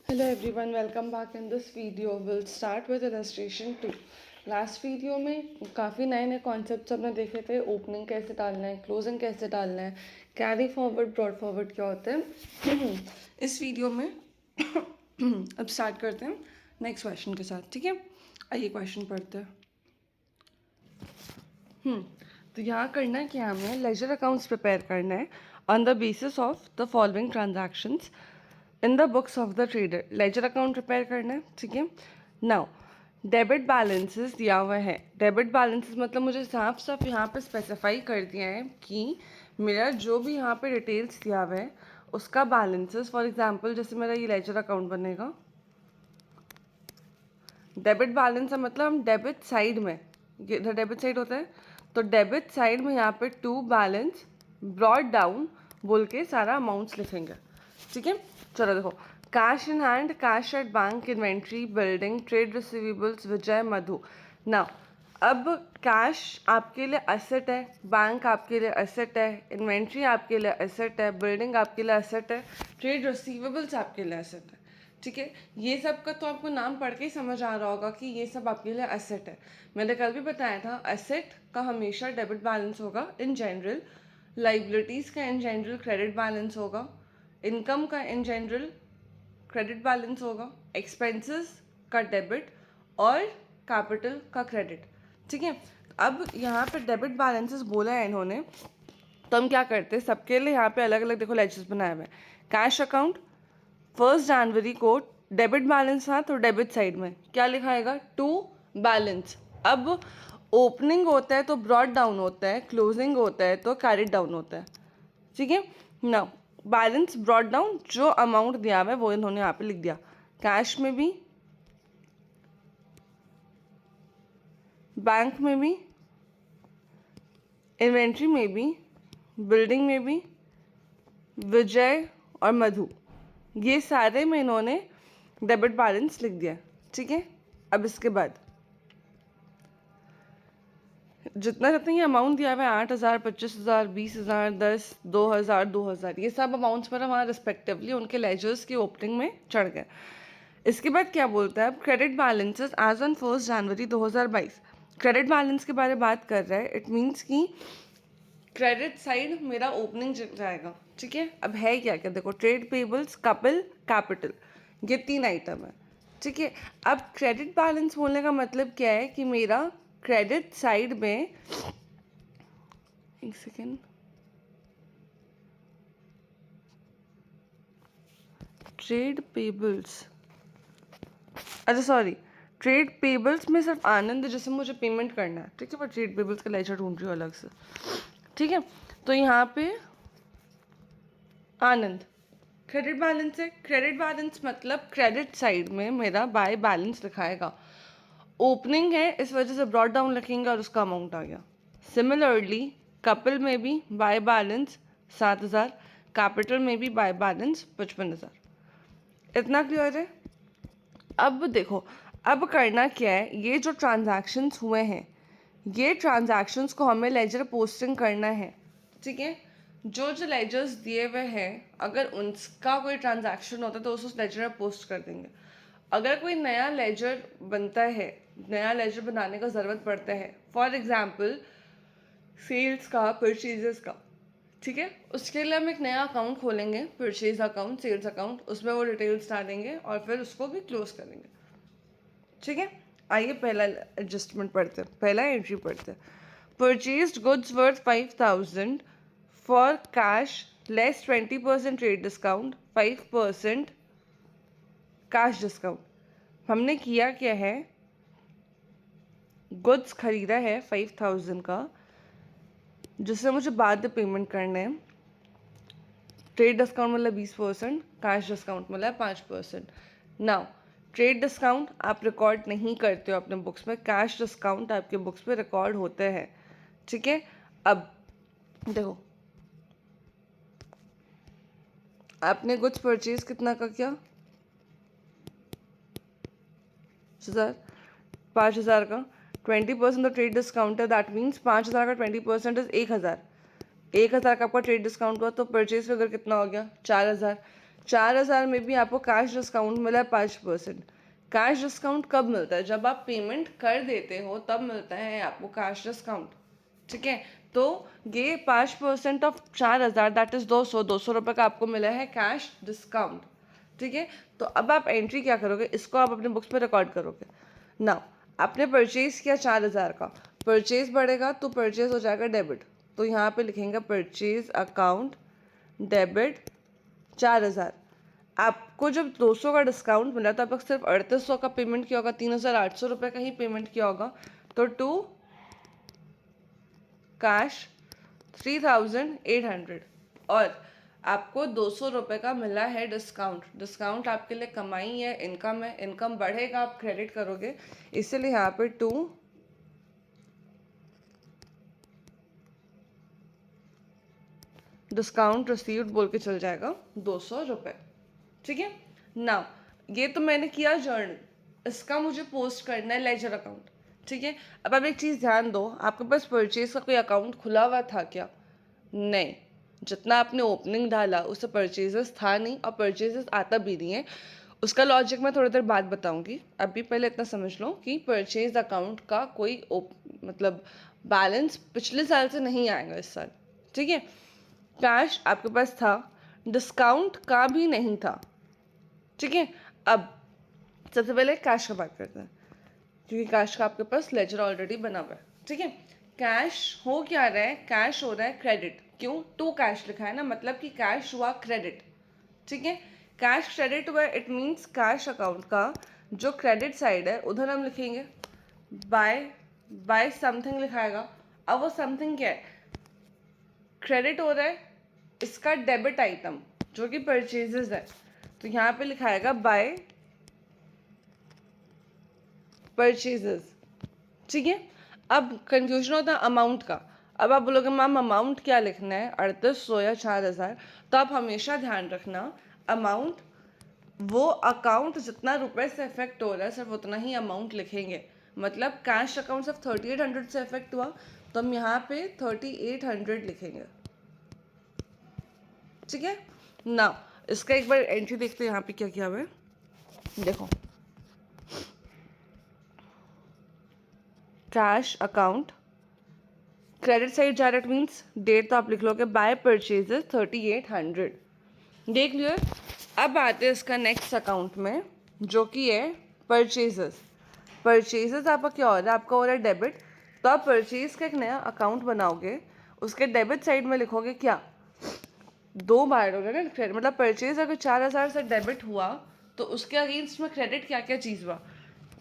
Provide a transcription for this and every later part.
Hello everyone, welcome back. In this video we'll start with illustration 2. Last video में काफ़ी नए नए concepts हमने देखे थे. ओपनिंग कैसे डालना है, क्लोजिंग कैसे डालना है, कैरी फॉरवर्ड, ब्रॉड फॉरवर्ड क्या होते हैं. इस वीडियो में अब स्टार्ट करते हैं नेक्स्ट क्वेश्चन के साथ. ठीक है, आइए क्वेश्चन पढ़ते हैं. तो यहाँ करना है कि हमें लेजर अकाउंट्स प्रिपेयर करना है on the basis of the following transactions in the books of the trader. Ledger account prepare करना है. ठीक है, नाउ डेबिट बैलेंसेस दिया हुआ है. डेबिट बैलेंसेस मतलब मुझे साफ साफ यहाँ पे स्पेसिफाई कर दिया है कि मेरा जो भी यहाँ पे डिटेल्स दिया हुआ है उसका बैलेंसेस. फॉर एग्जांपल जैसे मेरा ये लेजर अकाउंट बनेगा, डेबिट बैलेंस है मतलब हम डेबिट साइड में, ये इधर डेबिट साइड होता है तो डेबिट साइड में यहाँ पे टू बैलेंस ब्रॉड डाउन बोल के सारा अमाउंट्स लिखेंगे. ठीक है, चलो देखो, cash in hand, cash at bank, inventory, building, trade receivables, Vijay, Madhu. Now अब कैश आपके लिए एसेट है, बैंक आपके लिए एसेट है, इन्वेंट्री आपके लिए एसेट है, बिल्डिंग आपके लिए एसेट है, ट्रेड रिसीवेबल्स आपके लिए एसेट है. ठीक है, ये सब का तो आपको नाम पढ़ के ही समझ आ रहा होगा कि ये सब आपके लिए एसेट है. मैंने कल भी बताया था एसेट का हमेशा डेबिट बैलेंस होगा इन जनरल, लाइबिलिटीज़ का इन जनरल क्रेडिट बैलेंस होगा, इनकम का इन जनरल क्रेडिट बैलेंस होगा, एक्सपेंसेस का डेबिट और कैपिटल का क्रेडिट. ठीक है, अब यहाँ पे डेबिट बैलेंसेस बोला है इन्होंने, तो हम क्या करते हैं सबके लिए यहाँ पे अलग अलग देखो लेजर्स बनाए हुए हैं. कैश अकाउंट 1 जनवरी को डेबिट बैलेंस था तो डेबिट साइड में क्या लिखाएगा, टू बैलेंस. अब ओपनिंग होता है तो ब्रॉड डाउन होता है, क्लोजिंग होता है तो कैरिड डाउन होता है. ठीक है, नाउ बैलेंस ब्रॉड डाउन, जो अमाउंट दिया हुआ है वो इन्होंने यहाँ पे लिख दिया. कैश में भी, बैंक में भी, इन्वेंट्री में भी, बिल्डिंग में भी, विजय और मधु, ये सारे में इन्होंने डेबिट बैलेंस लिख दिया. ठीक है, अब इसके बाद जितना जितना ये अमाउंट दिया हुआ है 8,000, 25,000, 20,000, 10, 2,000, 2,000, ये सब अमाउंट्स पर हमारा रिस्पेक्टिवली उनके लेजर्स की ओपनिंग में चढ़ गए. इसके बाद क्या बोलता है, अब credit balances as on 1 January 2022. Credit balance के बारे में बात कर रहा है. इट मीन्स कि क्रेडिट साइड मेरा ओपनिंग जाएगा. ठीक है, अब है क्या क्या देखो, ट्रेड पेबल्स, कपल, कैपिटल, ये 3 आइटम है. ठीक है, अब क्रेडिट बैलेंस बोलने का मतलब क्या है कि मेरा क्रेडिट साइड में, एक सेकेंड, ट्रेड पेबल्स, अच्छा सॉरी, ट्रेड पेबल्स में सिर्फ आनंद है जैसे मुझे पेमेंट करना है. ठीक है, पर ट्रेड पेबल्स का लेजर ढूंढ रही हूँ अलग से. ठीक है, तो यहाँ पे आनंद क्रेडिट बैलेंस है. क्रेडिट बैलेंस मतलब क्रेडिट साइड में मेरा बाय बैलेंस लिखाएगा. ओपनिंग है इस वजह से ब्रॉड डाउन लिखेंगे और उसका अमाउंट आ गया. सिमिलरली कपल में भी बाय बैलेंस 7,000, कैपिटल में भी बाय बैलेंस 55,000. इतना क्लियर है. अब देखो, अब करना क्या है, ये जो ट्रांजैक्शंस हुए हैं ये ट्रांजैक्शंस को हमें लेजर पोस्टिंग करना है. ठीक है, जो जो लेजर्स दिए हुए हैं अगर उनका कोई ट्रांजैक्शन होता है तो उस लेजर में पोस्ट कर देंगे. अगर कोई नया लेजर बनता है, नया लेजर बनाने का ज़रूरत पड़ता है, फॉर एग्जांपल सेल्स का, परचेजेस का, ठीक है, उसके लिए हम एक नया अकाउंट खोलेंगे, परचेज अकाउंट, सेल्स अकाउंट, उसमें वो डिटेल्स डालेंगे और फिर उसको भी क्लोज करेंगे. ठीक है, आइए पहला एडजस्टमेंट पढ़ते हैं, पहला एंट्री पढ़ते हैं. Purchased goods worth 5,000 for cash less 20% trade discount, 5% cash discount. हमने किया क्या है, गुड्स खरीदा है 5,000 का जिससे मुझे बाद में पेमेंट करना है. ट्रेड डिस्काउंट मतलब 20%, कैश डिस्काउंट मतलब 5%. नाउ ट्रेड डिस्काउंट आप रिकॉर्ड नहीं करते हो अपने बुक्स में, कैश डिस्काउंट आपके बुक्स में रिकॉर्ड होते हैं. ठीक है, अब देखो आपने गुड्स परचेज कितना का किया, 5,000 का. 20% तो ट्रेड डिस्काउंट है, दैट मीन्स 5,000 का 20% इज 1,000. 1,000 का आपका ट्रेड डिस्काउंट हुआ तो परचेज फिगर कितना हो गया, 4,000. 4,000 में भी आपको कैश डिस्काउंट मिला है 5%। कैश डिस्काउंट कब मिलता है? जब आप पेमेंट कर देते हो तब मिलता है आपको कैश डिस्काउंट। ठीक है, तो ये 5% ऑफ 4,000 दैट इज 200 रुपये का आपको मिला है कैश डिस्काउंट। ठीक है, तो अब आप एंट्री क्या करोगे, इसको आप अपने बुक्स पे रिकॉर्ड करोगे ना। आपने परचेज किया 4,000 का, परचेज बढ़ेगा तो परचेज हो जाएगा डेबिट, तो यहाँ पे लिखेंगे परचेज अकाउंट डेबिट 4,000। आपको जब 200 का डिस्काउंट मिला तो आपको सिर्फ 3,800 का पेमेंट किया होगा, 3,800 रुपये का ही पेमेंट किया होगा, तो टू कैश 3,800 और आपको 200 रुपये का मिला है डिस्काउंट। डिस्काउंट आपके लिए कमाई है, इनकम है, इनकम बढ़ेगा आप क्रेडिट करोगे, इसलिए यहाँ पे टू डिस्काउंट रिसीव्ड बोल के चल जाएगा 200 रुपये। ठीक है ना, ये तो मैंने किया जर्नल, इसका मुझे पोस्ट करना है लेजर अकाउंट। ठीक है, अब आप एक चीज़ ध्यान दो, आपके पास परचेज का कोई अकाउंट खुला हुआ था क्या? नहीं, जितना आपने ओपनिंग डाला उससे परचेजेस था नहीं और परचेजेस आता भी नहीं है। उसका लॉजिक मैं थोड़ी देर बाद बताऊंगी, अभी पहले इतना समझ लो कि परचेज अकाउंट का कोई मतलब बैलेंस पिछले साल से नहीं आएगा इस साल। ठीक है, कैश आपके पास था, डिस्काउंट का भी नहीं था। ठीक है, अब सबसे पहले कैश का बात करते हैं, क्योंकि कैश का आपके पास लेजर ऑलरेडी बना हुआ है। ठीक है, कैश हो क्या रहा है, कैश हो रहा है क्रेडिट। क्यों? टू कैश लिखा है ना, मतलब कि कैश हुआ क्रेडिट। ठीक है, कैश क्रेडिट हुआ, इट मीन्स कैश अकाउंट का जो क्रेडिट साइड है उधर हम लिखेंगे बाय समथिंग लिखाएगा। अब वो समथिंग क्या है? क्रेडिट हो रहा है इसका डेबिट आइटम जो कि परचेजेस है, तो यहाँ पे लिखाएगा बाय परचेजेस। ठीक है, अब कंफ्यूजन होता है अमाउंट का। अब आप बोलोगे मैम अमाउंट क्या लिखना है, 3,800 या 4,000? तो आप हमेशा ध्यान रखना अमाउंट वो अकाउंट जितना रुपए से इफेक्ट हो रहा है सिर्फ उतना ही अमाउंट लिखेंगे। मतलब कैश अकाउंट सिर्फ 3,800 से इफेक्ट हुआ तो हम यहाँ पे 3,800 लिखेंगे। ठीक है ना, इसका एक बार एंट्री देखते हैं यहाँ पे क्या किया हुआ है। देखो, कैश अकाउंट क्रेडिट साइड जा रहा है, मीन्स डेट तो आप लिख लोगे बाय परचेजेस 3,800। देख लियो। अब आते हैं इसका नेक्स्ट अकाउंट में जो कि है परचेजेस। परचेजेस आपका क्या हो रहा है? आपका हो रहा है डेबिट, तो आप परचेज का एक नया अकाउंट बनाओगे, उसके डेबिट साइड में लिखोगे क्या? दो बार हो रहा है ना, मतलब परचेज अगर 4,000 से डेबिट हुआ तो उसके अगेंस्ट में क्रेडिट क्या क्या चीज़ हुआ?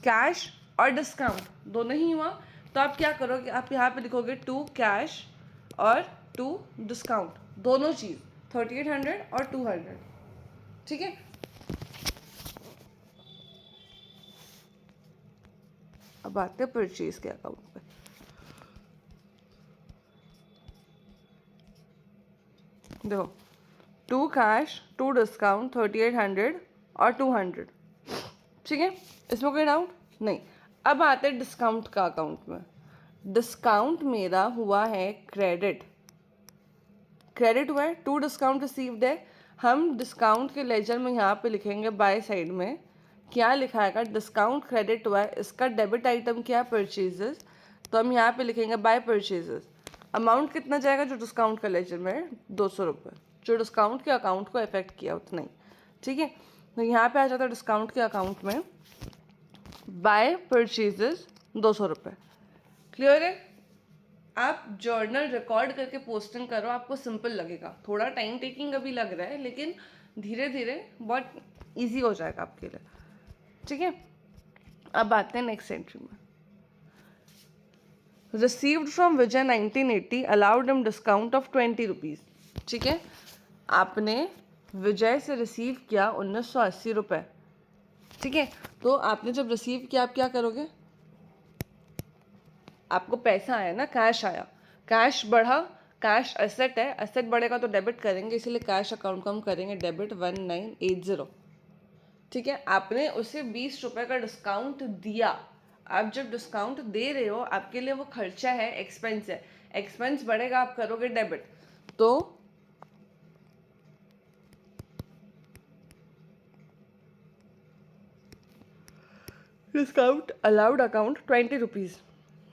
कैश और डिस्काउंट दोनों ही हुआ। तो आप क्या करोगे, आप यहाँ पे लिखोगे टू कैश और टू डिस्काउंट, दोनों चीज़ 3,800 और 200। ठीक है, अब आते हैं परचेज के अकाउंट पे। देखो, टू कैश टू डिस्काउंट 3,800 और 200। ठीक है, इसमें कोई डाउट नहीं। अब आते हैं डिस्काउंट का अकाउंट में। डिस्काउंट मेरा हुआ है क्रेडिट, क्रेडिट हुआ है, टू डिस्काउंट रिसीव्ड है। हम डिस्काउंट के लेजर में यहाँ पे लिखेंगे बाय साइड में क्या लिखाएगा? डिस्काउंट क्रेडिट हुआ है, इसका डेबिट आइटम क्या है? परचेजेस, तो हम यहाँ पे लिखेंगे बाय परचेजेस। अमाउंट कितना जाएगा जो डिस्काउंट का लेजर में है? 200 रुपये, जो डिस्काउंट के अकाउंट को इफेक्ट किया उतना ही। ठीक है, तो यहाँ पे आ जाता है डिस्काउंट के अकाउंट में बाय परचेजेस 200 रुपये। क्लियर है? आप जर्नल रिकॉर्ड करके पोस्टिंग करो, आपको सिंपल लगेगा, थोड़ा टाइम टेकिंग अभी लग रहा है लेकिन धीरे धीरे बहुत इजी हो जाएगा आपके लिए। ठीक है, अब आते हैं नेक्स्ट एंट्री में। Received from Vijay 1980 allowed him discount of 20 rupees. ठीक है, आपने विजय से रिसीव किया 1,980 रुपये। ठीक है, तो आपने जब रिसीव किया आप क्या करोगे? आपको पैसा आया ना, कैश आया, कैश बढ़ा, कैश एसेट है, एसेट बढ़ेगा तो डेबिट करेंगे, इसीलिए कैश अकाउंट को हम करेंगे डेबिट 1980। ठीक है, आपने उसे 20 रुपये का डिस्काउंट दिया। आप जब डिस्काउंट दे रहे हो आपके लिए वो खर्चा है, एक्सपेंस है, एक्सपेंस बढ़ेगा आप करोगे डेबिट, तो discount allowed account 20 rupees.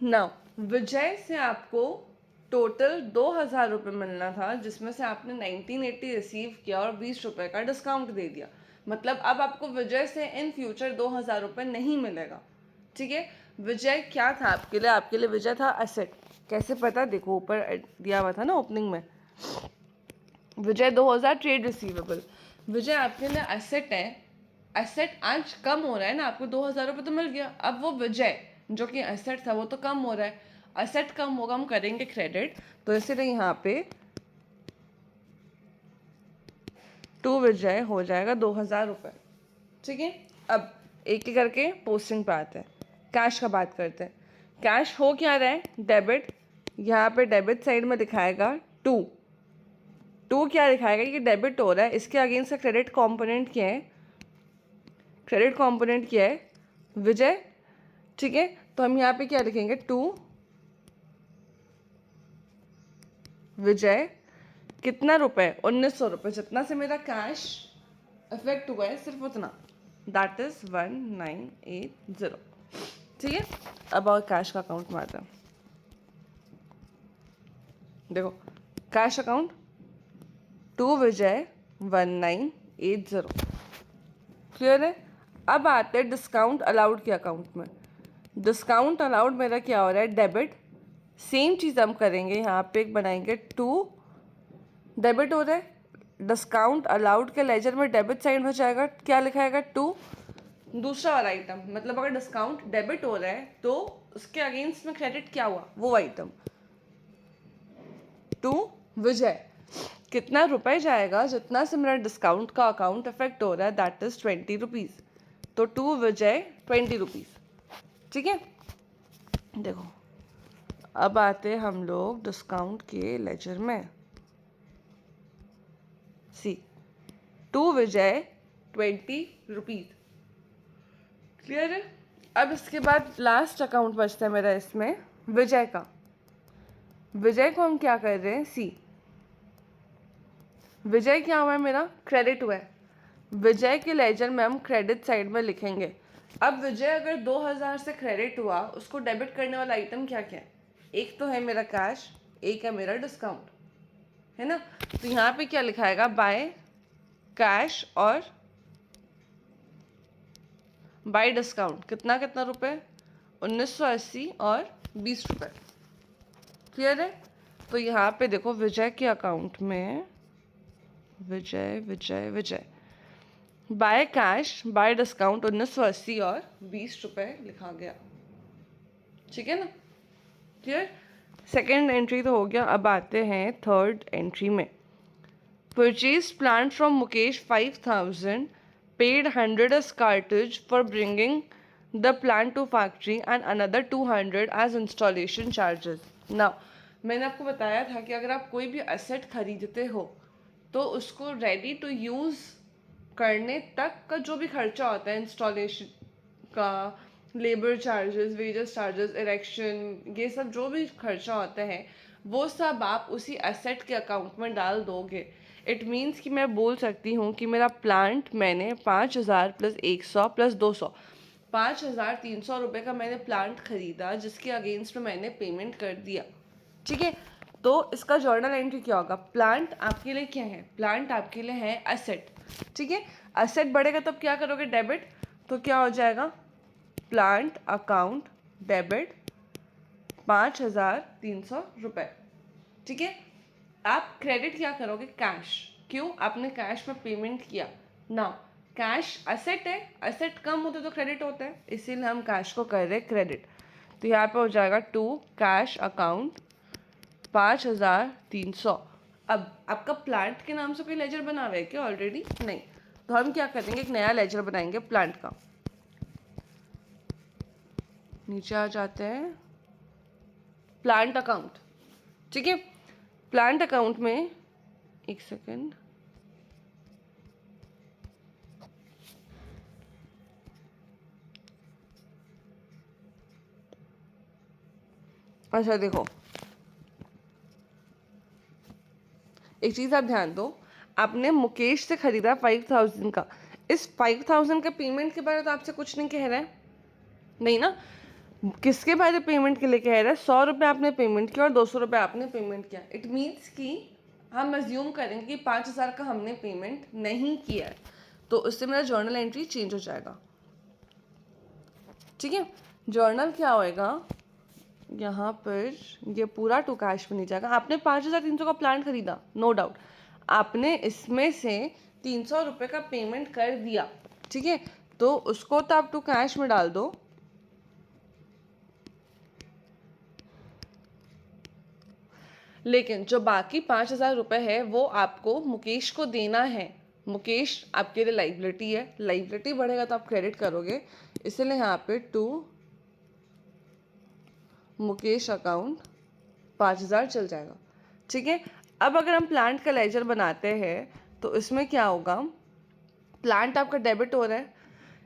Now Vijay से आपको टोटल 2,000 रुपये मिलना था, जिसमें से आपने 1980 रिसीव किया और 20 रुपये का डिस्काउंट दे दिया। मतलब अब आपको विजय से इन फ्यूचर 2,000 रुपये नहीं मिलेगा। ठीक है, विजय क्या था आपके लिए? आपके लिए विजय था एसेट। कैसे पता? देखो ऊपर दिया हुआ था ना ओपनिंग में, विजय 2,000 ट्रेड रिसीवेबल। विजय आपके लिए एसेट है। एसेट आज कम हो रहा है ना, आपको 2,000 रुपये तो मिल गया। अब वो विजय जो कि एसेट था वो तो कम हो रहा है। एसेट कम होगा, हम करेंगे क्रेडिट, तो इसीलिए यहाँ पे टू विजय हो जाएगा 2,000 रुपये। ठीक है, अब एक एक करके पोस्टिंग पे आते हैं। कैश का बात करते हैं। कैश हो क्या रहा है? डेबिट। यहाँ पे डेबिट साइड में दिखाएगा टू क्या दिखाएगा? ये डेबिट हो रहा है। इसके अगेंस्ट का क्रेडिट कंपोनेंट क्या है? क्रेडिट कंपोनेंट क्या है? विजय। ठीक है, तो हम यहाँ पे क्या लिखेंगे? टू विजय कितना रुपए? 1,900 रुपये। जितना से मेरा कैश इफेक्ट हुआ है सिर्फ उतना, दैट इज 1980। ठीक है, अब और कैश का अकाउंट मारते हैं। देखो cash account to Vijay 1980। Clear है? अब आते हैं डिस्काउंट अलाउड के अकाउंट में। डिस्काउंट अलाउड मेरा क्या हो रहा है? डेबिट। सेम चीज़ हम करेंगे, यहाँ पे एक बनाएंगे टू डेबिट हो रहा है। डिस्काउंट अलाउड के लेजर में डेबिट साइड में जाएगा, क्या लिखाएगा? टू दूसरा वाला आइटम। मतलब अगर डिस्काउंट डेबिट हो रहा है तो उसके अगेंस्ट में क्रेडिट क्या हुआ? वो आइटम। टू विजय कितना रुपए जाएगा? जितना से मेरा डिस्काउंट का अकाउंट इफेक्ट हो रहा है, दैट इज 20 रुपीज़। तो टू विजय 20 रुपीज़। ठीक है, देखो अब आते हैं हम लोग डिस्काउंट के लेजर में। सी टू विजय 20 रुपीज़। क्लियर है? अब इसके बाद लास्ट अकाउंट बचता है मेरा इसमें विजय का। विजय को हम क्या कर रहे हैं? सी विजय क्या हुआ है? मेरा क्रेडिट हुआ है। विजय के लेजर में हम क्रेडिट साइड में लिखेंगे। अब विजय अगर 2,000 से क्रेडिट हुआ, उसको डेबिट करने वाला आइटम क्या क्या है? एक तो है मेरा कैश, एक है मेरा डिस्काउंट, है ना? तो यहाँ पे क्या लिखाएगा? बाय कैश और बाय डिस्काउंट। कितना कितना रुपए? 1,980 और 20 रुपये। क्लियर है? तो यहाँ पे देखो विजय के अकाउंट में Vijay Vijay Vijay by cash by discount 1,980 और 20 रुपये लिखा गया। ठीक है ना? क्लियर? सेकेंड एंट्री तो हो गया। अब आते हैं थर्ड एंट्री में। Purchase plant from Mukesh 5,000, paid 100 as cartage for bringing the plant to factory and another 200 as installation charges. Now मैंने आपको बताया था कि अगर आप कोई भी एसेट खरीदते हो तो उसको रेडी टू यूज़ करने तक का जो भी खर्चा होता है, इंस्टॉलेशन का, labour charges, wages charges, erection, ये सब जो भी खर्चा होता है वो सब आप उसी एसेट के अकाउंट में डाल दोगे। इट मीन्स कि मैं बोल सकती हूँ कि मेरा प्लांट मैंने 5,000 प्लस 100 प्लस 200 5,300 रुपये का मैंने प्लांट खरीदा, जिसके अगेंस्ट में मैंने पेमेंट कर दिया। ठीक है, तो इसका जर्नल एंट्री क्या होगा? प्लांट आपके लिए क्या है? प्लांट आपके लिए है एसेट। ठीक है, एसेट बढ़ेगा तब क्या करोगे? डेबिट। तो क्या हो जाएगा? प्लांट अकाउंट डेबिट 5,300 रुपये। ठीक है, आप क्रेडिट क्या करोगे? कैश। क्यों? आपने कैश में पेमेंट किया ना। कैश एसेट है, एसेट कम होते तो क्रेडिट होता है, इसीलिए हम कैश को कर रहे हैं क्रेडिट। तो यहाँ पे हो जाएगा टू कैश अकाउंट 5,300। अब आपका प्लांट के नाम से कोई लेजर बना हुआ है क्या ऑलरेडी? नहीं, तो हम क्या करेंगे? एक नया लेजर बनाएंगे प्लांट का। नीचे आ जाते हैं प्लांट अकाउंट। ठीक है, प्लांट अकाउंट में एक सेकेंड, अच्छा देखो एक चीज़ आप ध्यान दो, आपने मुकेश से खरीदा 5,000 का। इस 5,000 के पेमेंट के बारे में तो आपसे कुछ नहीं कह रहा है, नहीं ना, किसके बारे पेमेंट के लिए कह रहा है? 100 रुपये आपने पेमेंट किया और 200 रुपये आपने पेमेंट किया। इट मीन्स कि हम अज्यूम करेंगे कि 5,000 का हमने पेमेंट नहीं किया है, तो उससे मेरा जर्नल एंट्री चेंज हो जाएगा। ठीक है, जर्नल क्या होएगा, यहाँ पर ये पूरा टू कैश में नहीं जाएगा। आपने 5,300 का प्लान खरीदा, नो डाउट, आपने इसमें से 300 रुपये का पेमेंट कर दिया। ठीक है, तो उसको तो आप टू कैश में डाल दो, लेकिन जो बाकी 5,000 रुपये है वो आपको मुकेश को देना है। मुकेश आपके लिए लाइबिलिटी है, लाइबिलिटी बढ़ेगा तो आप क्रेडिट करोगे, इसलिए यहाँ पे टू मुकेश अकाउंट 5,000 चल जाएगा। ठीक है, अब अगर हम प्लांट का लेजर बनाते हैं तो इसमें क्या होगा, प्लांट आपका डेबिट हो रहा है,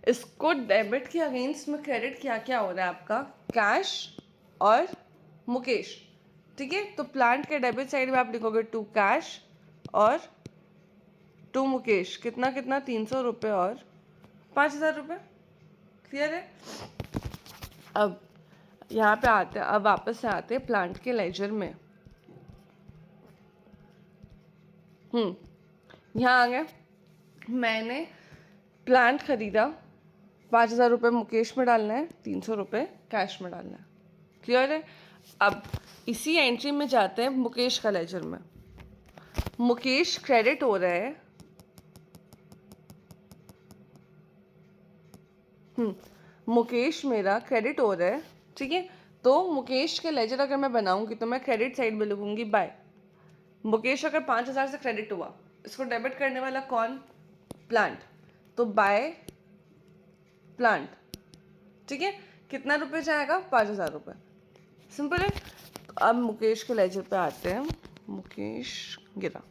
इसको डेबिट के अगेंस्ट में क्रेडिट क्या हो रहा है आपका, कैश और मुकेश। ठीक है, तो प्लांट के डेबिट साइड में आप लिखोगे टू कैश और टू मुकेश, कितना कितना 300 रुपये और 5,000 रुपये। क्लियर है? अब यहाँ पे आते हैं, अब वापस से आते हैं प्लांट के लेजर में। यहाँ आ गए, मैंने प्लांट खरीदा, 5,000 रुपये मुकेश में डालना है, 300 रुपये कैश में डालना है। क्लियर है? अब इसी एंट्री में जाते हैं मुकेश का लेजर में। मुकेश क्रेडिट हो रहा है, मुकेश मेरा क्रेडिट हो रहा है। ठीक है, तो मुकेश के लेजर अगर मैं बनाऊंगी तो मैं क्रेडिट साइड में लिखूंगी बाय। मुकेश अगर 5,000 से क्रेडिट हुआ, इसको डेबिट करने वाला कौन, प्लांट, तो बाय प्लांट। ठीक है, कितना रुपए जाएगा, 5,000 रुपये। सिंपल है। तो अब मुकेश के लेजर पे आते हैं, मुकेश गिरा,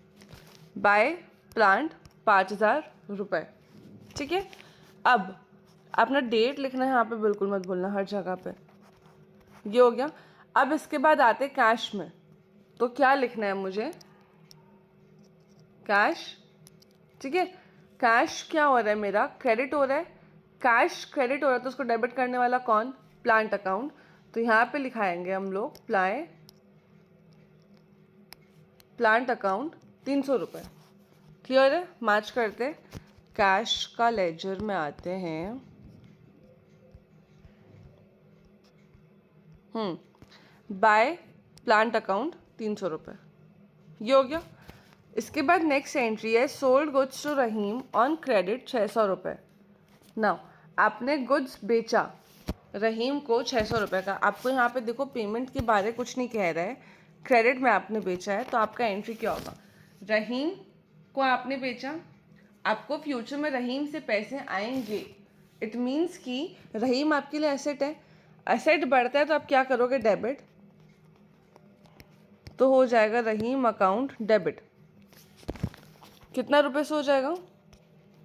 बाय प्लांट 5,000 रुपये। ठीक है, अब अपना डेट लिखना है यहाँ पे, बिल्कुल मत भूलना हर जगह पे। ये हो गया। अब इसके बाद आते कैश में, तो क्या लिखना है मुझे, कैश। ठीक है, कैश क्या हो रहा है, मेरा क्रेडिट हो रहा है, कैश क्रेडिट हो रहा है, तो उसको डेबिट करने वाला कौन, प्लांट अकाउंट। तो यहाँ पे लिखाएंगे हम लोग प्लांट अकाउंट 300 रुपये। क्लियर है? मैच करते, कैश का लेजर में आते हैं, बाय प्लांट अकाउंट 300 रुपये। ये हो गया। इसके बाद नेक्स्ट एंट्री है, sold goods to Rahim on credit 600 रुपये। नाउ आपने गुड्स बेचा रहीम को 600 रुपये का, आपको यहाँ पे देखो पेमेंट के बारे कुछ नहीं कह रहा है, क्रेडिट में आपने बेचा है, तो आपका एंट्री क्या होगा, रहीम को आपने बेचा, आपको फ्यूचर में रहीम से पैसे आएंगे। इट मीन्स कि रहीम आपके लिए एसेट है, एसेट बढ़ता है तो आप क्या करोगे, डेबिट, तो हो जाएगा रहीम अकाउंट डेबिट। कितना रुपए से हो जाएगा,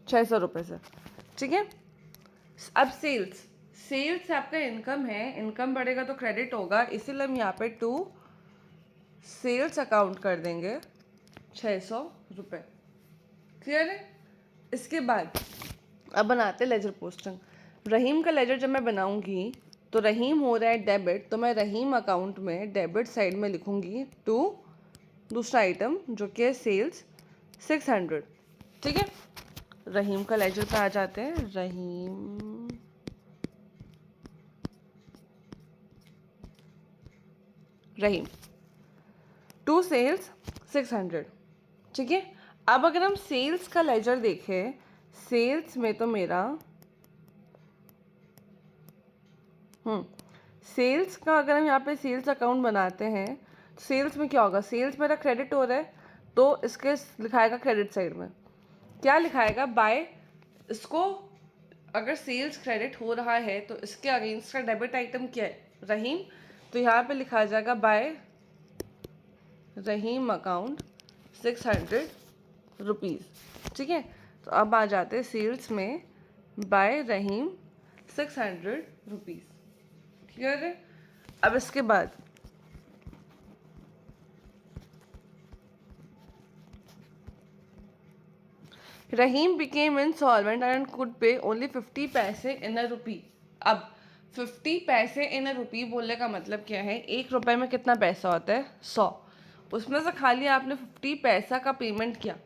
600 रुपये से। ठीक है, अब सेल्स, सेल्स आपका इनकम है, इनकम बढ़ेगा तो क्रेडिट होगा, इसीलिए हम यहाँ पे टू सेल्स अकाउंट कर देंगे 600 रुपये। क्लियर है? इसके बाद अब बनाते लेजर पोस्टिंग। रहीम का लेजर जब मैं बनाऊंगी तो रहीम हो रहा है डेबिट, तो मैं रहीम अकाउंट में डेबिट साइड में लिखूंगी टू दूसरा आइटम जो कि है सेल्स 600। ठीक है, रहीम का लेजर पे आ जाते हैं, रहीम टू सेल्स 600। ठीक है, अब अगर हम सेल्स का लेजर देखें, सेल्स में तो मेरा सेल्स का अगर हम यहाँ पे सेल्स अकाउंट बनाते हैं, सेल्स में क्या होगा, सेल्स मेरा क्रेडिट हो रहा है, तो इसके लिखाएगा क्रेडिट साइड में, क्या लिखाएगा, बाय। इसको अगर सेल्स क्रेडिट हो रहा है तो इसके अगेंस्ट का डेबिट आइटम क्या है, रहीम, तो यहाँ पे लिखा जाएगा बाय रहीम अकाउंट 600 रुपीज़। ठीक है, तो अब आ जाते हैं सेल्स में बाय रहीम 600 रुपीज़। क्लियर है? अब इसके बाद रहीम बिकेम इंसॉल्वेंट एंड कुड पे ओनली 50 पैसे इन अ रुपी। अब 50 पैसे इन अ रुपी बोलने का मतलब क्या है, 1 रुपए में कितना पैसा होता है, 100। उसमें से खाली आपने 50 पैसा का पेमेंट किया,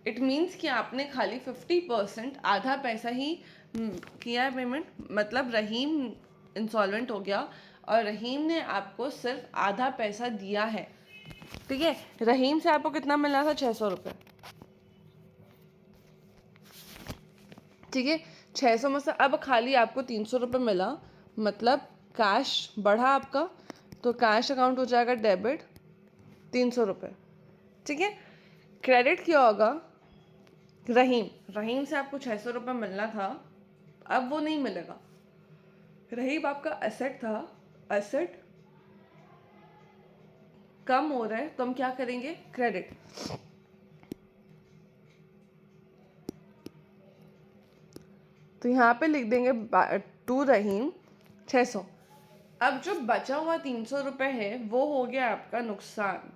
इट मीन्स कि आपने खाली 50%, आधा पैसा ही किया है पेमेंट। मतलब रहीम इंसॉल्वेंट हो गया और रहीम ने आपको सिर्फ आधा पैसा दिया है। ठीक है, रहीम से आपको कितना मिलना था, 600 रुपये। ठीक है, 600 में से अब खाली आपको 300 रुपये मिला, मतलब कैश बढ़ा आपका, तो कैश अकाउंट हो जाएगा डेबिट 300 रुपये। ठीक है, क्रेडिट क्या होगा, रहीम से आपको 600 रुपये मिलना था, अब वो नहीं मिलेगा। रहीम आपका एसेट था, एसेट कम हो रहा है तो हम क्या करेंगे, क्रेडिट। तो यहाँ पे लिख देंगे टू रहीम 600। अब जो बचा हुआ 300 रुपये है वो हो गया आपका नुकसान,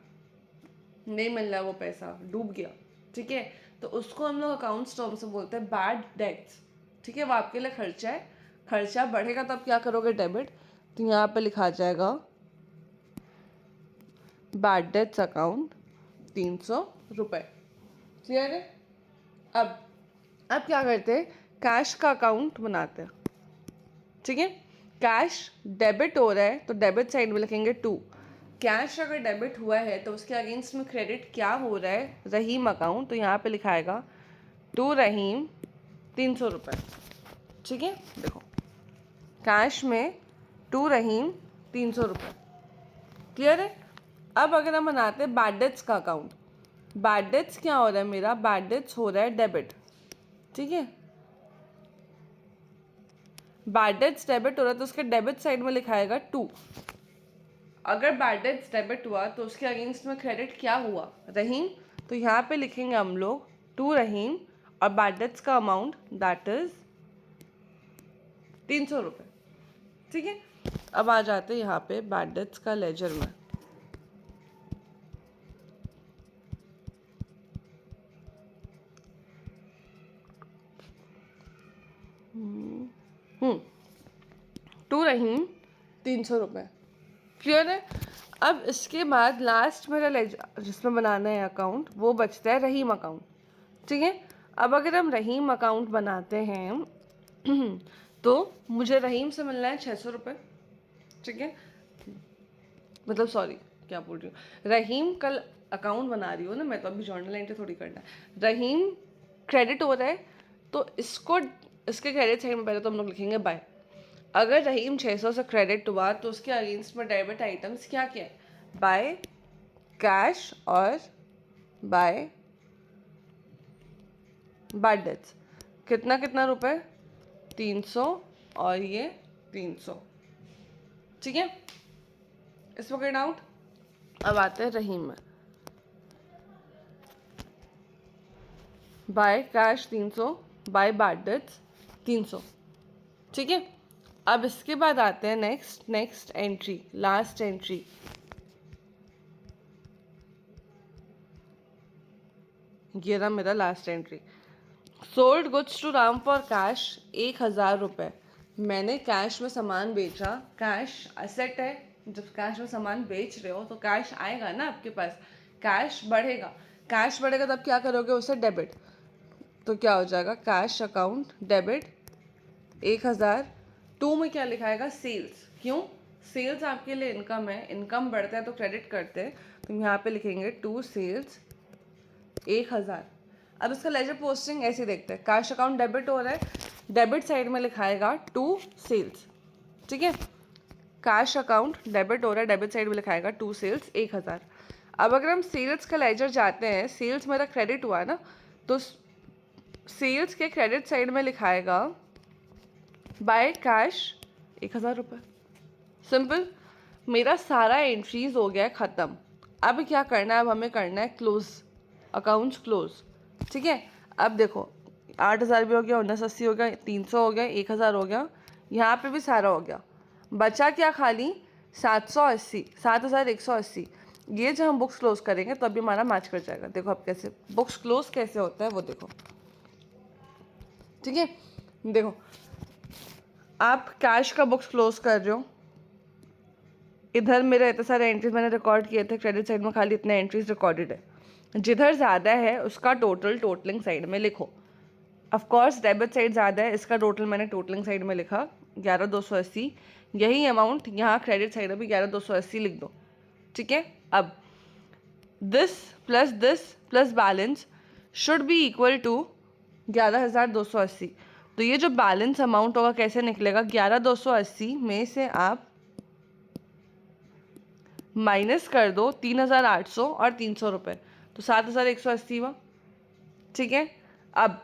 नहीं मिल रहा वो पैसा, डूब गया। ठीक है, तो उसको हम लोग अकाउंट्स टर्म से बोलते हैं बैड डेट्स। ठीक है, वो आपके लिए खर्चा है, खर्चा बढ़ेगा तो आप क्या करोगे, डेबिट। तो यहाँ पे लिखा जाएगा बैड डेट्स अकाउंट 300 रुपये। क्लियर है। अब क्या करते हैं, कैश का अकाउंट बनाते हैं। ठीक है, कैश डेबिट हो रहा है तो डेबिट साइड में लिखेंगे 2। कैश अगर डेबिट हुआ है तो उसके अगेंस्ट में क्रेडिट क्या हो रहा है, रहीम अकाउंट, तो यहाँ पे लिखाएगा टू रहीम 300 रुपये। ठीक है, देखो कैश में टू रहीम 300 रुपये। क्लियर है। अब अगर हम बनाते हैं बैड डेट्स का अकाउंट, बैड डेट्स क्या हो रहा है मेरा, बैड डेट्स हो रहा है डेबिट। ठीक है, बैड डेट्स डेबिट हो रहा है तो उसके डेबिट साइड में लिखाएगा 2। अगर बैड डेट्स डेबिट हुआ तो उसके अगेंस्ट में क्रेडिट क्या हुआ, रहीम, तो यहाँ पे लिखेंगे हम लोग टू रहीम और बैड डेट्स का अमाउंट दैट इज 300 रुपये। ठीक है, अब आ जाते हैं यहाँ पे बैड डेट्स का लेजर में। टू रहीम 300 रुपये। क्लियर है। अब इसके बाद लास्ट मेरा लेजर जिसमें बनाना है अकाउंट, वो बचता है रहीम अकाउंट। ठीक है, अब अगर हम रहीम अकाउंट बनाते हैं तो मुझे रहीम से मिलना है 600 रुपये। ठीक है, मतलब सॉरी क्या बोल रही हूँ, रहीम कल अकाउंट बना रही हूँ ना मैं, तो अभी जर्नल एंट्री थोड़ी करना है। रहीम क्रेडिट हो रहा है तो इसको, इसके क्रेडिट साइड में पहले तो हम लोग लिखेंगे बाय। अगर रहीम 600 से क्रेडिट हुआ तो उसके अगेंस्ट में डेबिट आइटम्स क्या क्या है, बाय कैश और बाय बैड डेट्स। कितना कितना रुपए, 300 और ये 300। ठीक है, इसमें कोई डाउट। अब आते हैं रहीम में, by cash 300, by bad debts 300। ठीक है, अब इसके बाद आते हैं नेक्स्ट एंट्री, लास्ट एंट्री। ये रहा मेरा last entry, sold goods to Ram for cash 1000 रुपये। मैंने कैश में सामान बेचा, कैश एसेट है, जब कैश में सामान बेच रहे हो तो कैश आएगा ना आपके पास, कैश बढ़ेगा। कैश बढ़ेगा तब क्या करोगे, उसे डेबिट। तो क्या हो जाएगा, कैश अकाउंट डेबिट 1000। 2 में क्या लिखाएगा, सेल्स। क्यों, सेल्स आपके लिए इनकम है, इनकम बढ़ता है तो क्रेडिट करते हैं, तो यहाँ पे लिखेंगे टू सेल्स 1000। अब इसका लेजर पोस्टिंग ऐसे देखते हैं, कैश अकाउंट डेबिट हो रहा है, डेबिट साइड में लिखाएगा टू सेल्स। ठीक है, कैश अकाउंट डेबिट हो रहा है, डेबिट साइड में लिखाएगा टू सेल्स 1000। अब अगर हम सेल्स का लेजर जाते हैं, सेल्स मेरा क्रेडिट हुआ है ना, तो सेल्स के क्रेडिट साइड में लिखाएगा बाय कैश 1000 रुपये। सिंपल, मेरा सारा एंट्रीज हो गया है ख़त्म। अब क्या करना है, अब हमें करना है क्लोज, अकाउंट्स क्लोज। ठीक है, अब देखो 8000 भी हो गया, 1980 हो गया, 300 हो गया, 1000 हो गया, यहाँ पे भी सारा हो गया। बचा क्या, खाली 780, 7180। ये जब हम बुक्स क्लोज करेंगे तो अभी हमारा मैच कर जाएगा। देखो अब कैसे बुक्स क्लोज कैसे होता है वो देखो। ठीक है, देखो आप कैश का बुक्स क्लोज कर रहे हो, इधर मेरे इतने सारे एंट्रीज मैंने रिकॉर्ड किए थे, क्रेडिट साइड में खाली इतने एंट्रीज रिकॉर्डेड है, जिधर ज़्यादा है उसका टोटलिंग साइड में लिखो। ऑफ कोर्स डेबिट साइड ज़्यादा है, इसका टोटल मैंने टोटलिंग साइड में लिखा 11,280। यही अमाउंट यहाँ क्रेडिट साइड में भी 11,280 लिख दो, ठीक है। अब this plus balance should be equal to 11,280। तो ये जो बैलेंस अमाउंट होगा कैसे निकलेगा, 11,280 में से आप माइनस कर दो 3,800 और 300 रुपये, तो 7,180 हुआ, ठीक है। अब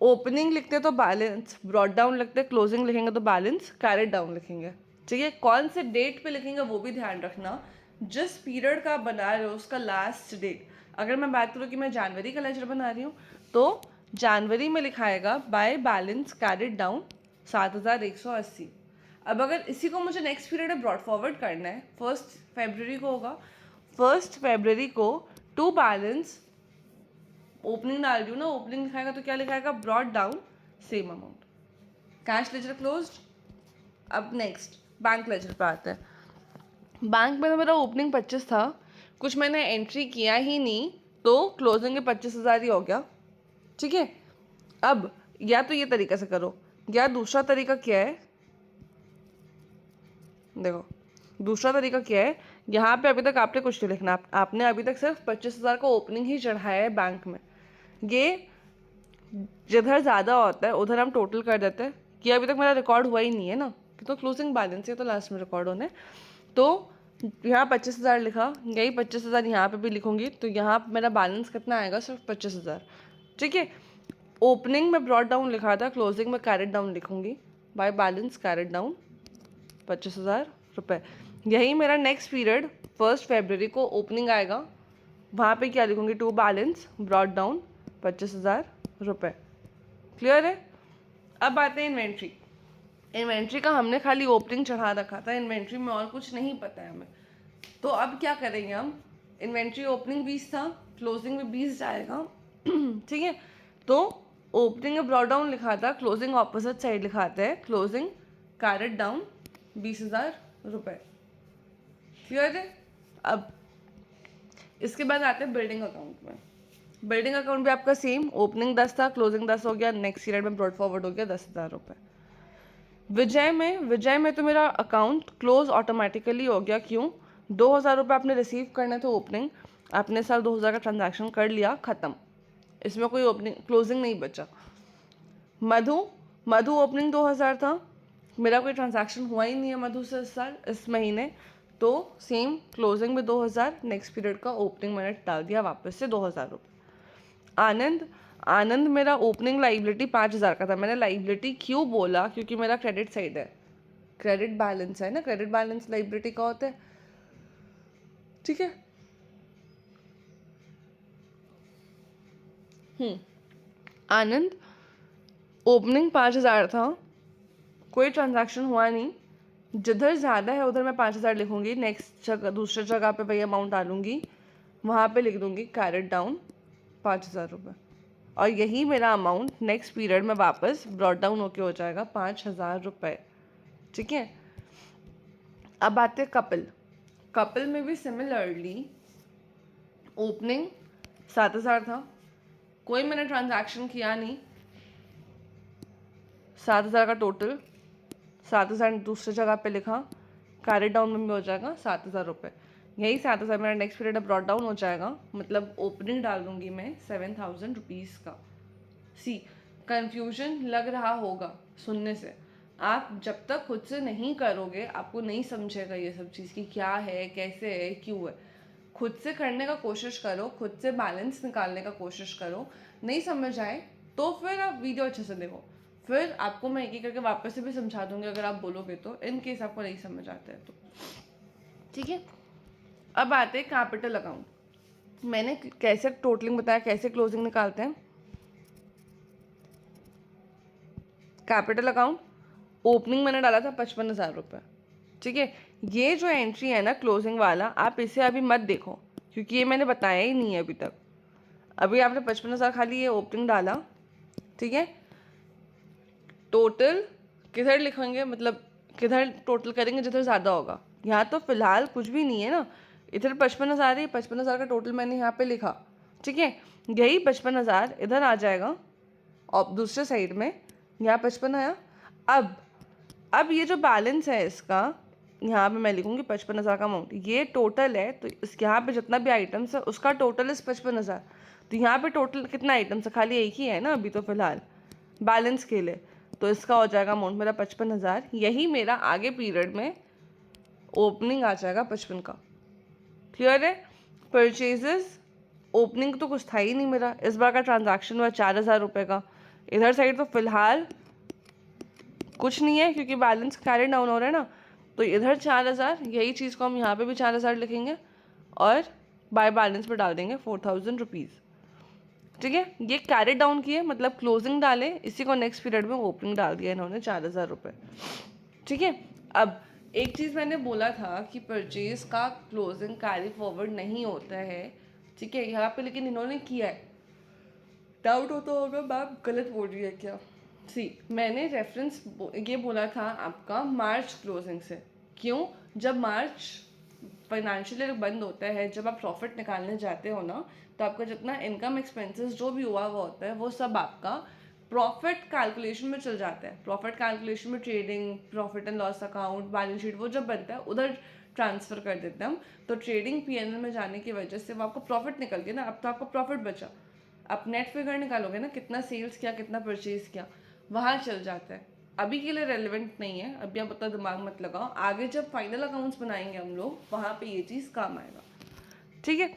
ओपनिंग लिखते तो बैलेंस ब्रॉट डाउन लिखते, क्लोजिंग लिखेंगे तो बैलेंस कैरेट डाउन लिखेंगे, ठीक है। कौन से डेट पे लिखेंगे वो भी ध्यान रखना, जिस पीरियड का आप बना रहे हो उसका लास्ट डेट। अगर मैं बात करूँ कि मैं जनवरी का लेजर बना रही हूँ तो जनवरी में लिखाएगा बाय बैलेंस कैरेट डाउन 7,180। अब अगर इसी को मुझे नेक्स्ट पीरियड में ब्रॉड फॉरवर्ड करना है, 1 फरवरी को होगा, 1 फरवरी को टू बैलेंस ओपनिंग डाल रही हूँ ना, ओपनिंग लिखाएगा तो क्या लिखाएगा, brought down same amount. Cash ledger closed. अब नेक्स्ट बैंक लेजर पे आते हैं। बैंक में तो मेरा ओपनिंग 25 था, कुछ मैंने एंट्री किया ही नहीं तो क्लोजिंग के 25,000 ही हो गया, ठीक है। अब या तो ये तरीका से करो, या दूसरा तरीका क्या है, देखो दूसरा तरीका क्या है, यहाँ पे अभी तक आपने कुछ नहीं लिखना, आपने अभी तक सिर्फ 25,000 का ओपनिंग ही चढ़ाया है बैंक में। ये जिधर ज़्यादा होता है उधर हम टोटल कर देते हैं, कि अभी तक मेरा रिकॉर्ड हुआ ही नहीं है ना, कि तो क्लोजिंग बैलेंस है तो लास्ट में रिकॉर्ड होने। तो यहाँ 25,000 लिखा, यही 25,000 यहाँ पे भी लिखूंगी, तो यहाँ मेरा बैलेंस कितना आएगा, सिर्फ 25,000, ठीक है। ओपनिंग में ब्रॉट डाउन लिखा था, क्लोजिंग में कैरेट डाउन लिखूंगी, बाय बैलेंस कैरेट डाउन 25,000 रुपये। यही मेरा नेक्स्ट पीरियड 1 फरवरी को ओपनिंग आएगा, वहाँ पे क्या लिखूंगी, टू बैलेंस ब्रॉट डाउन 25,000 रुपये। क्लियर है। अब आते हैं इन्वेंट्री। इन्वेंट्री का हमने खाली ओपनिंग चढ़ा रखा था, इन्वेंट्री में और कुछ नहीं पता है हमें, तो अब क्या करेंगे हम, इन्वेंट्री ओपनिंग 20 था, क्लोजिंग में 20 जाएगा, ठीक है। तो ओपनिंग में ब्रॉट डाउन लिखा था, क्लोजिंग ऑपोजिट साइड लिखाते हैं, क्लोजिंग कैरेट डाउन 20,000 रुपये। क्लियर है। अब इसके बाद आते हैं बिल्डिंग अकाउंट में। बिल्डिंग अकाउंट भी आपका सेम, ओपनिंग 10 था, क्लोजिंग 10 हो गया, नेक्स्ट पीरियड में ब्रॉड फॉरवर्ड हो गया 10,000 रुपये। विजय में तो मेरा अकाउंट क्लोज ऑटोमेटिकली हो गया, क्यों, 2,000 रुपये आपने रिसीव करने थे ओपनिंग, आपने सर 2,000 का ट्रांजैक्शन कर लिया, ख़त्म, इसमें कोई ओपनिंग क्लोजिंग नहीं बचा। मधु ओपनिंग 2,000 था, मेरा कोई ट्रांजैक्शन हुआ ही नहीं है मधु से इस महीने, तो सेम क्लोजिंग में 2,000, नेक्स्ट पीरियड का ओपनिंग मैंने डाल दिया वापस से 2,000 रुपये। आनंद मेरा ओपनिंग लाइबिलिटी 5,000 का था, मैंने लाइबिलिटी क्यों बोला, क्योंकि मेरा क्रेडिट साइड है, क्रेडिट बैलेंस है ना, क्रेडिट बैलेंस लाइबिलिटी का होता है, ठीक है। आनंद ओपनिंग 5,000 था, कोई ट्रांजैक्शन हुआ नहीं, जिधर ज़्यादा है उधर मैं 5,000 लिखूंगी, नेक्स्ट जगह दूसरी जगह पे वही अमाउंट डालूंगी, वहाँ पे लिख दूंगी कैरेट डाउन 5,000 रुपये, और यही मेरा अमाउंट नेक्स्ट पीरियड में वापस ब्रॉट डाउन होके हो जाएगा 5,000 रुपये, ठीक है। अब आते हैं कपल में भी सिमिलरली ओपनिंग 7,000 था, कोई मैंने ट्रांजैक्शन किया नहीं, 7,000 का टोटल, 7,000 दूसरी जगह पे लिखा, कैरेट डाउन में भी हो जाएगा 7,000 रुपये, यही 7,000 मेरा नेक्स्ट पीरियड में ब्रॉट डाउन हो जाएगा, मतलब ओपनिंग डाल दूंगी मैं 7,000 रुपीज़ का। कंफ्यूजन लग रहा होगा सुनने से, आप जब तक खुद से नहीं करोगे आपको नहीं समझेगा ये सब चीज़ कि क्या है, कैसे है, क्यों है। खुद से करने का कोशिश करो, खुद से बैलेंस निकालने का कोशिश करो, नहीं समझ आए तो फिर आप वीडियो अच्छे से देखो, फिर आपको मैं एक एक करके वापस से भी समझा दूंगी अगर आप बोलोगे तो, इन केस आपको नहीं समझ आता है तो, ठीक है। अब आते हैं कैपिटल अकाउंट। मैंने कैसे टोटलिंग बताया, कैसे क्लोजिंग निकालते हैं। कैपिटल अकाउंट ओपनिंग मैंने डाला था 55,000 रुपये, ठीक है। ये जो एंट्री है ना क्लोजिंग वाला, आप इसे अभी मत देखो क्योंकि ये मैंने बताया ही नहीं है अभी तक, अभी आपने 55,000 खाली ये ओपनिंग डाला, ठीक है। टोटल किधर लिखेंगे, मतलब किधर टोटल करेंगे जिधर ज़्यादा होगा। यहाँ तो फिलहाल कुछ भी नहीं है ना, इधर 55,000 है, 55,000 का टोटल मैंने यहाँ पे लिखा, ठीक है। यही 55,000 इधर आ जाएगा और दूसरे साइड में यहाँ 55 आया। अब ये जो बैलेंस है इसका, यहाँ पे मैं लिखूँगी 55,000 का अमाउंट, ये टोटल है, तो इस यहाँ पे जितना भी आइटम्स है उसका टोटल इस 55,000। तो यहाँ पे टोटल कितना आइटम्स है, खाली एक ही है ना अभी तो फिलहाल बैलेंस के लिए, तो इसका हो जाएगा अमाउंट मेरा 55,000। यही मेरा आगे पीरियड में ओपनिंग आ जाएगा 55 का। क्लियर है। परचेजेस ओपनिंग तो कुछ था ही नहीं मेरा, इस बार का ट्रांजैक्शन हुआ 4,000 रुपये का। इधर साइड तो फिलहाल कुछ नहीं है क्योंकि बैलेंस कैरी डाउन हो रहा है ना, तो इधर 4,000, यही चीज़ को हम यहाँ पे भी 4,000 लिखेंगे और बाय बैलेंस पे डाल देंगे 4,000 रुपीज़, ठीक है। ये कैरी डाउन किए मतलब क्लोजिंग डाले, इसी को नेक्स्ट पीरियड में ओपनिंग डाल दिया इन्होंने 4,000 रुपये, ठीक है। अब एक चीज़ मैंने बोला था कि परचेज का क्लोजिंग कैरी फॉरवर्ड नहीं होता है, ठीक है, यहाँ पे लेकिन इन्होंने किया है। डाउट होता होगा मैम गलत बोल रही है क्या। मैंने रेफरेंस ये बोला था आपका मार्च क्लोजिंग से। क्यों, जब मार्च फाइनेंशियल ईयर बंद होता है, जब आप प्रॉफिट निकालने जाते हो ना, तो आपका जितना इनकम एक्सपेंसेस जो भी हुआ हुआ होता है वो सब आपका प्रॉफिट कैलकुलेशन में चल जाता है। प्रॉफिट कैलकुलेशन में trading, profit and loss account, balance sheet वो जब बनता है उधर ट्रांसफ़र कर देते हैं हम। तो ट्रेडिंग पीएनएल में जाने की वजह से वो आपको प्रॉफिट निकल गया ना, अब तो आपको प्रॉफिट बचा। आप नेट फिगर निकालोगे ना, कितना सेल्स किया, कितना परचेज किया, वहाँ चल जाता है। अभी के लिए रेलिवेंट नहीं है, अभी आप उतना दिमाग मत लगाओ, आगे जब फाइनल अकाउंट्स बनाएंगे हम लोग वहाँ पे ये चीज़ काम आएगा, ठीक है।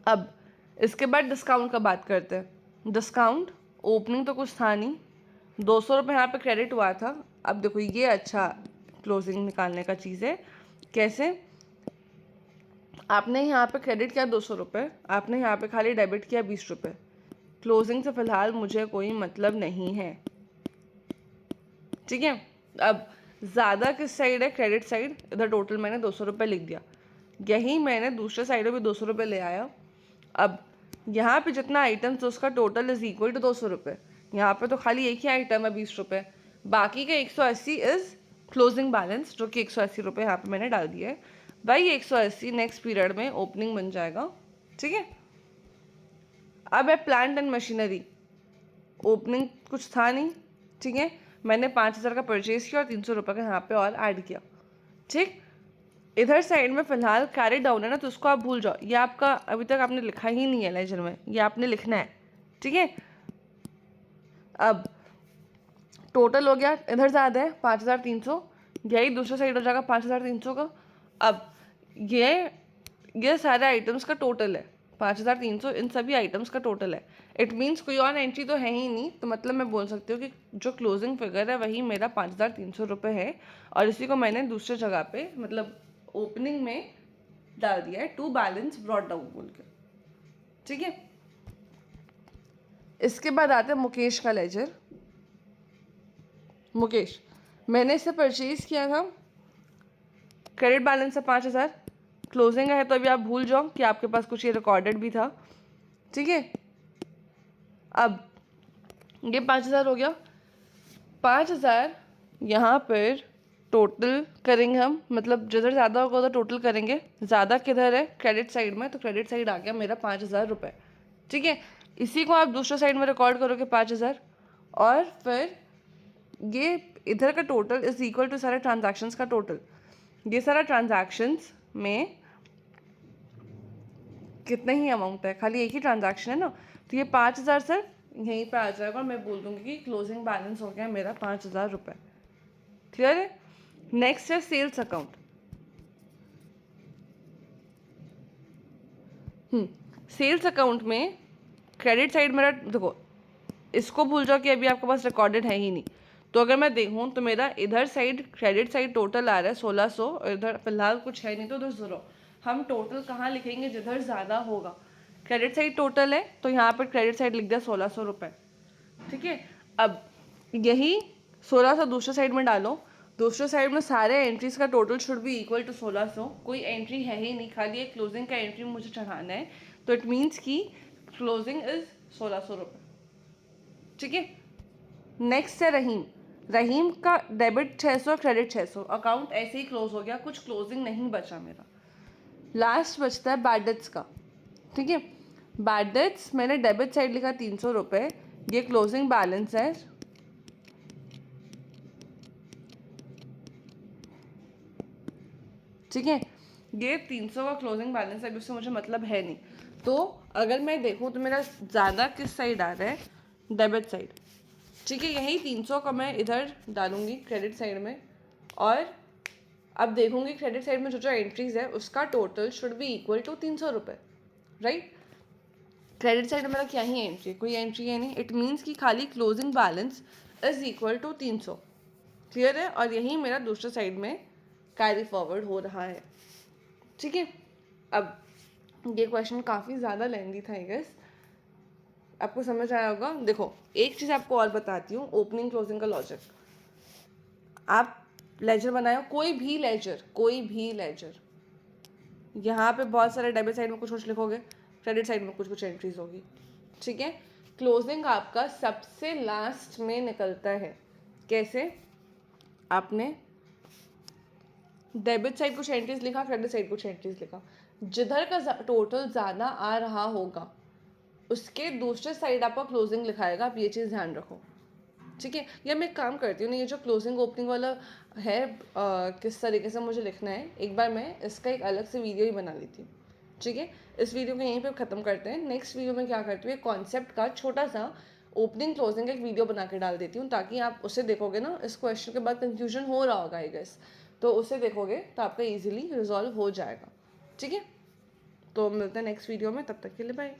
अब इसके बाद डिस्काउंट का बात करते हैं। डिस्काउंट ओपनिंग तो कुछ था नहीं, 200 रुपये यहाँ पे क्रेडिट हुआ था। अब देखो ये अच्छा क्लोजिंग निकालने का चीज़ है। कैसे, आपने यहाँ पे क्रेडिट किया 200 रुपये, आपने यहाँ पे खाली डेबिट किया 20 रुपये। क्लोजिंग से फ़िलहाल मुझे कोई मतलब नहीं है, ठीक है। अब ज़्यादा किस साइड है, क्रेडिट साइड, इधर टोटल मैंने 200 रुपये लिख दिया। यही मैंने दूसरे साइड में भी 200 रुपये ले आया। अब यहाँ पे जितना आइटम्स है उसका टोटल इज इक्वल टू 200 रुपये। यहाँ पे तो खाली एक ही आइटम है 20 रुपये, बाकी का 180 इज़ क्लोजिंग बैलेंस, जो कि 180 रुपये यहाँ पे मैंने डाल दिया है। भाई 180 नेक्स्ट पीरियड में ओपनिंग बन जाएगा, ठीक है। अब है प्लांट एंड मशीनरी, ओपनिंग कुछ था नहीं, ठीक है। मैंने 5,000 का परचेज किया और 300 रुपये का यहाँ पे और ऐड किया, ठीक। इधर साइड में फिलहाल कैरी डाउन है ना, तो उसको आप भूल जाओ, ये आपका अभी तक आपने लिखा ही नहीं है लेजर में, ये आपने लिखना है, ठीक है। अब टोटल हो गया, इधर ज़्यादा है 5,300, यही दूसरा साइड हो जाएगा 5,300 का। अब ये सारे आइटम्स का टोटल है 5,300, इन सभी आइटम्स का टोटल है। इट मीन्स कोई और एंट्री तो है ही नहीं, तो मतलब मैं बोल सकती हूँ कि जो क्लोजिंग फिगर है वही मेरा 5,300 रुपये है, और इसी को मैंने दूसरे जगह पे मतलब ओपनिंग में डाल दिया है टू बैलेंस ब्रॉट डाउन बोल के, ठीक है। इसके बाद आते हैं मुकेश का लेजर। मुकेश, मैंने इसे परचेज किया था, क्रेडिट बैलेंस है 5,000, क्लोजिंग है, तो अभी आप भूल जाओ कि आपके पास कुछ ये रिकॉर्डेड भी था, ठीक है। अब ये 5,000 हो गया, 5,000 यहाँ पर टोटल करेंगे हम, मतलब जिधर ज़्यादा होगा उधर टोटल करेंगे। ज़्यादा किधर है, क्रेडिट साइड में, तो क्रेडिट साइड आ गया मेरा 5,000 रुपये, ठीक है। इसी को आप दूसरे साइड में रिकॉर्ड करोगे 5,000, और फिर ये इधर का टोटल इज इक्वल टू सारे ट्रांजैक्शंस का टोटल। ये सारा ट्रांजैक्शंस में कितना ही अमाउंट है, खाली एक ही ट्रांजैक्शन है ना, तो ये 5,000 सर यहीं पे आ जाएगा और मैं बोल दूँगी कि क्लोजिंग बैलेंस हो गया मेरा 5,000 रुपये। क्लियर है। नेक्स्ट है सेल्स अकाउंट। सेल्स अकाउंट में क्रेडिट साइड मेरा, देखो इसको भूल जाओ कि अभी आपके पास रिकॉर्डेड है ही नहीं, तो अगर मैं देखूँ तो मेरा इधर साइड क्रेडिट साइड टोटल आ रहा है 1,600, और इधर फिलहाल कुछ है नहीं तो उधर 0। हम टोटल कहाँ लिखेंगे, जिधर ज़्यादा होगा। क्रेडिट साइड टोटल है तो यहाँ पर क्रेडिट साइड लिख दिया 1,600 रुपये, ठीक है। अब यही 1,600 दूसरे साइड में डालो, दूसरे साइड में सारे एंट्रीज का टोटल शुड भी इक्वल टू 1,600। कोई एंट्री है ही नहीं, खाली एक क्लोजिंग का एंट्री मुझे चढ़ाना है, तो इट मीन्स कि क्लोजिंग इज 1,600 रुपये, ठीक है। नेक्स्ट है रहीम। रहीम का डेबिट 600, क्रेडिट 600, अकाउंट ऐसे ही क्लोज हो गया, कुछ क्लोजिंग नहीं बचा मेरा। लास्ट बचता है बैड डेट्स का, ठीक है। बैड डेट्स मैंने डेबिट साइड लिखा 300 रुपये, ये क्लोजिंग बैलेंस है, ठीक है। ये 300 का क्लोजिंग बैलेंस है, उससे मुझे मतलब है नहीं। तो अगर मैं देखूँ तो मेरा ज़्यादा किस साइड आ रहा है, डेबिट साइड, ठीक है। यही 300 का मैं इधर डालूंगी क्रेडिट साइड में, और अब देखूंगी क्रेडिट साइड में जो जो एंट्रीज है उसका total should be equal to 300 रुपये, राइट। क्रेडिट साइड में मेरा क्या ही एंट्री है, कोई एंट्री है नहीं, इट मीन्स कि खाली closing balance is equal to 300, clear है। और यही मेरा दूसरे साइड में कैरी फॉरवर्ड हो रहा है, ठीक है। अब ये क्वेश्चन काफ़ी ज़्यादा लेंदी था आई गेस, आपको समझ आया होगा। देखो एक चीज़ आपको और बताती हूँ, ओपनिंग क्लोजिंग का लॉजिक। आप लेजर बनाए, कोई भी लेजर, यहाँ पे बहुत सारे डेबिट साइड में कुछ कुछ लिखोगे, क्रेडिट साइड में कुछ कुछ एंट्रीज होगी, ठीक है। क्लोजिंग आपका सबसे लास्ट में निकलता है। कैसे? आपने डेबिट साइड कुछ एंट्रीज लिखा, क्रेडिट साइड कुछ एंट्रीज लिखा, जिधर का टोटल ज़्यादा आ रहा होगा उसके दूसरे साइड आपका क्लोजिंग लिखाएगा, आप ये चीज़ ध्यान रखो, ठीक है। या मैं एक काम करती हूँ ना, ये जो क्लोजिंग ओपनिंग वाला है किस तरीके से मुझे लिखना है, एक बार मैं इसका एक अलग से वीडियो ही बना लेती हूँ, ठीक है। इस वीडियो को यहीं पे ख़त्म करते हैं। नेक्स्ट वीडियो में क्या करती हूँ, कॉन्सेप्ट का छोटा सा ओपनिंग क्लोजिंग का एक वीडियो बना के डाल देती हूँ, ताकि आप उसे देखोगे ना, इस क्वेश्चन के बाद कंफ्यूजन हो रहा होगा आई गेस, तो उसे देखोगे तो आपका ईजिली रिजॉल्व हो जाएगा, ठीक है। तो मिलते हैं नेक्स्ट वीडियो में, तब तक के लिए बाय।